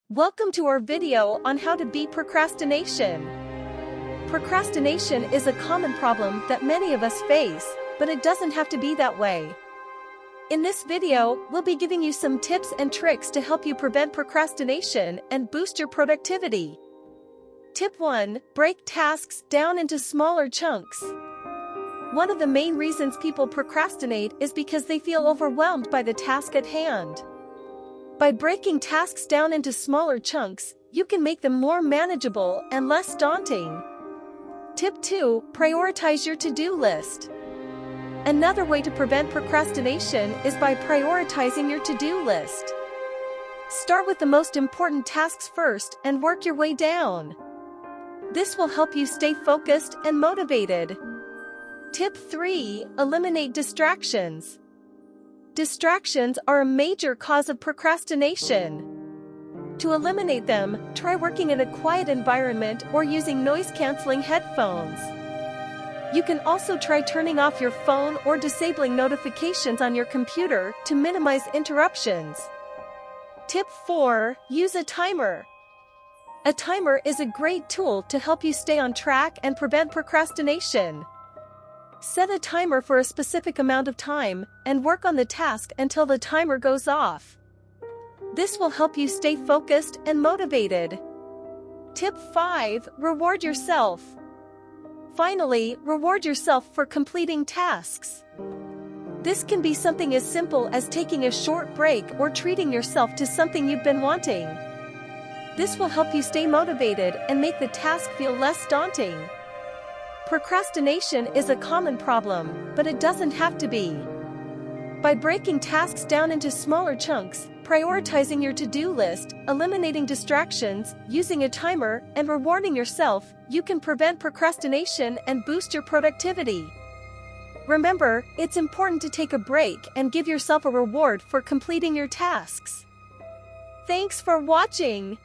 Welcome to our video on how to beat procrastination. Procrastination is a common problem that many of us face, but it doesn't have to be that way. In this video, we'll be giving you some tips and tricks to help you prevent procrastination and boost your productivity. Tip 1. Break tasks down into smaller chunks. One of the main reasons people procrastinate is because they feel overwhelmed by the task at hand. By breaking tasks down into smaller chunks, you can make them more manageable and less daunting. Tip 2. Prioritize your to-do list. Another way to prevent procrastination is by prioritizing your to-do list. Start with the most important tasks first and work your way down. This will help you stay focused and motivated. Tip 3. Eliminate distractions. Distractions are a major cause of procrastination. To eliminate them, try working in a quiet environment or using noise-canceling headphones. You can also try turning off your phone or disabling notifications on your computer to minimize interruptions. Tip 4. Use a timer. A timer is a great tool to help you stay on track and prevent procrastination. Set a timer for a specific amount of time and work on the task until the timer goes off. This will help you stay focused and motivated. Tip 5. Reward yourself. Finally, reward yourself for completing tasks. This can be something as simple as taking a short break or treating yourself to something you've been wanting. This will help you stay motivated and make the task feel less daunting. Procrastination is a common problem, but it doesn't have to be. By breaking tasks down into smaller chunks, prioritizing your to-do list, eliminating distractions, using a timer, and rewarding yourself, you can prevent procrastination and boost your productivity. Remember, it's important to take a break and give yourself a reward for completing your tasks. Thanks for watching.